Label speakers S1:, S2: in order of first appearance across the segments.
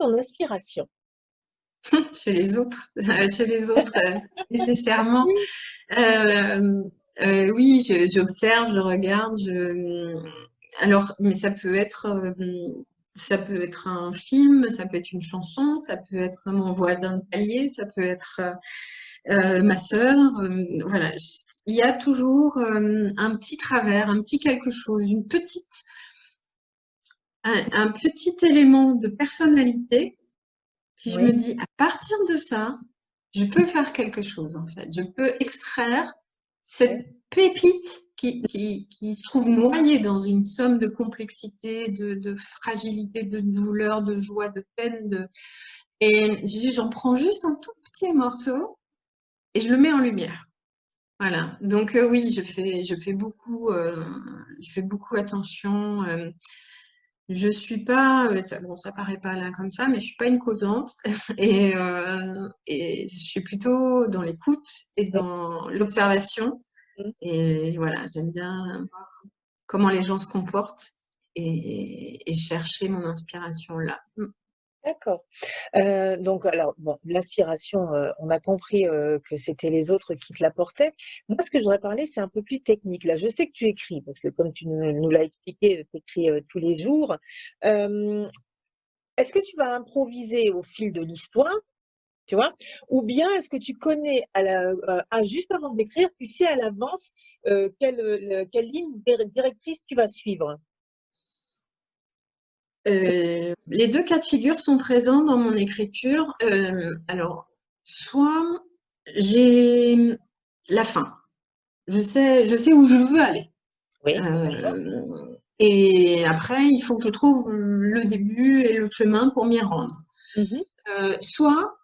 S1: ton inspiration?
S2: Chez les autres, chez les autres, nécessairement.
S1: Oui.
S2: Euh, oui, j'observe, je regarde, alors, mais ça peut être un film, ça peut être une chanson, ça peut être mon voisin de palier, ça peut être ma sœur. Voilà, il y a toujours un petit travers, un petit quelque chose, un petit élément de personnalité qui je me
S1: Oui.
S2: dis, à partir de ça, je peux faire quelque chose, en fait. Je peux extraire
S1: Oui.
S2: cette pépite qui se trouve noyée dans une somme de complexité, de fragilité, de douleur, de joie, de peine. Et j'en prends juste un tout petit morceau et je le mets en lumière. Voilà. Donc oui, je fais beaucoup attention. Je suis pas, bon, ça paraît pas là comme ça, mais je suis pas une causante et je suis plutôt dans l'écoute et
S1: Oui.
S2: dans l'observation.
S1: Mmh.
S2: Et voilà, j'aime bien voir comment les gens se comportent et chercher mon inspiration là.
S1: D'accord. Donc alors bon, l'inspiration, on a compris, que c'était les autres qui te l'apportaient. Moi, ce que je voudrais parler, c'est un peu plus technique. Là, je sais que tu écris parce que comme tu nous l'as expliqué, tu écris, tous les jours. Hem, Est-ce que tu vas improviser au fil de l'histoire, tu vois? Ou bien est-ce que tu connais juste avant d'écrire, tu sais à l'avance, quelle ligne directrice tu vas suivre?
S2: Les deux cas de figure sont présents dans mon écriture. Alors, soit j'ai la fin. Je sais où je veux aller.
S1: Oui, d'accord.
S2: Et après, il faut que je trouve le début et le chemin pour m'y rendre.
S1: Mmh.
S2: Soit,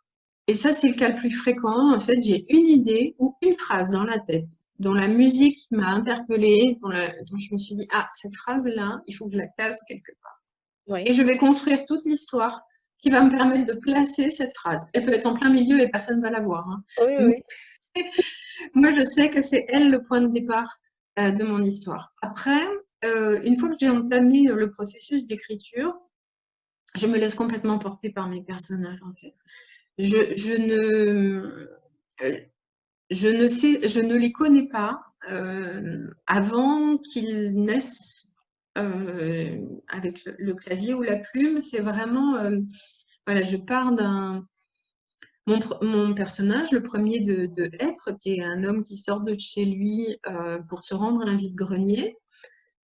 S2: et ça c'est le cas le plus fréquent, en fait, j'ai une idée ou une phrase dans la tête dont la musique m'a interpellée, dont je me suis dit, ah, cette phrase-là, il faut que je la case quelque part. Et
S1: Oui.
S2: je vais construire toute l'histoire qui va me permettre de placer cette phrase. Elle peut être en plein milieu et personne ne va la voir, hein.
S1: Oui,
S2: Mais
S1: oui.
S2: moi, je sais que c'est elle le point de départ de mon histoire. Après, une fois que j'ai entamé le processus d'écriture, je me laisse complètement porter par mes personnages, en fait. Je ne, je ne les connais pas avant qu'ils naissent avec le clavier ou la plume. C'est vraiment, voilà, je pars mon personnage, le premier de Être, qui est un homme qui sort de chez lui pour se rendre à un vide-grenier.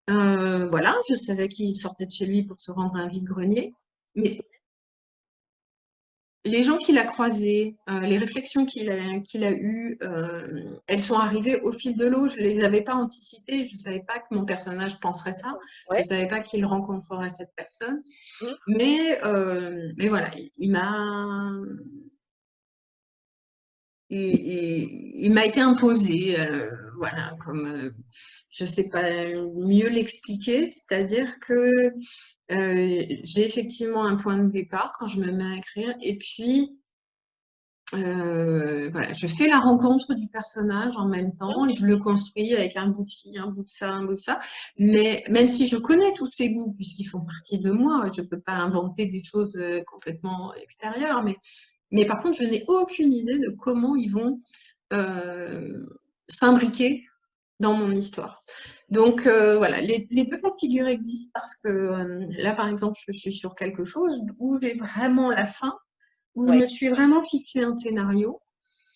S2: Voilà, je savais qu'il sortait de chez lui pour se rendre à un vide-grenier. Mais les gens qu'il a croisés, les réflexions qu'il a eues, elles sont arrivées au fil de l'eau. Je ne les avais pas anticipées. Je ne savais pas que mon personnage penserait ça. Je ne
S1: Ouais.
S2: savais pas qu'il rencontrerait cette personne.
S1: Mmh.
S2: Mais voilà, il m'a été imposé, voilà, comme je ne sais pas mieux l'expliquer, c'est-à-dire que j'ai effectivement un point de départ quand je me mets à écrire, et puis voilà, je fais la rencontre du personnage en même temps et je le construis avec un bout de ci, un bout de ça, un bout de ça. Mais même si je connais tous ces bouts, puisqu'ils font partie de moi, je ne peux pas inventer des choses complètement extérieures, mais par contre, je n'ai aucune idée de comment ils vont euh, s'imbriquer dans mon histoire. Donc voilà, les deux cas de figure existent parce que là, par exemple, je suis sur quelque chose où j'ai vraiment la fin, où je
S1: Ouais.
S2: me suis vraiment fixé un scénario.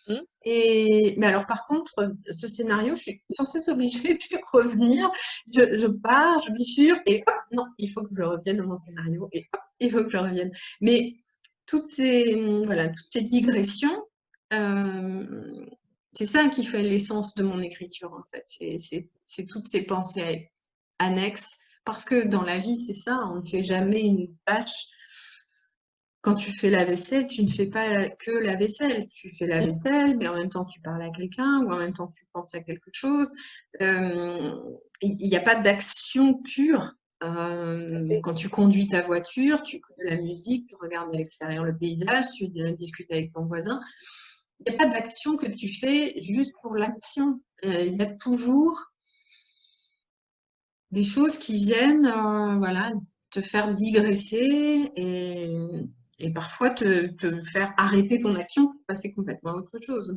S1: Mmh.
S2: Mais alors, par contre, ce scénario, je suis sans cesse obligée de revenir. Je pars, je bifurque, et hop, non, il faut que je revienne dans mon scénario, et hop, il faut que je revienne. Mais voilà, toutes ces digressions, euh, c'est ça qui fait l'essence de mon écriture, en fait. C'est toutes ces pensées annexes. Parce que dans la vie, c'est ça, on ne fait jamais une tâche. Quand tu fais la vaisselle, tu ne fais pas que la vaisselle. Tu fais la
S1: Mmh.
S2: vaisselle, mais en même temps, tu parles à quelqu'un ou en même temps, tu penses à quelque chose. Il n'y a pas d'action pure.
S1: Tout à fait.
S2: Quand tu conduis ta voiture, tu écoutes de la musique, tu regardes à l'extérieur le paysage, tu discutes avec ton voisin. Il n'y a pas d'action que tu fais juste pour l'action. Il y a toujours des choses qui viennent, voilà, te faire digresser et parfois te faire arrêter ton action pour passer complètement à autre chose.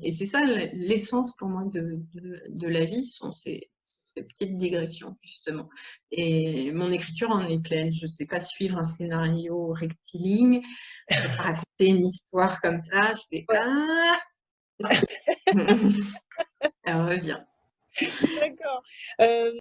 S2: Et c'est ça l'essence pour moi de la vie, sont ces petites digressions, justement. Et mon écriture en est pleine. Je ne sais pas suivre un scénario rectiligne, je ne peux pas raconter une histoire comme ça. Je fais
S1: Ouais,
S2: ah non. Elle revient.
S1: d'accord.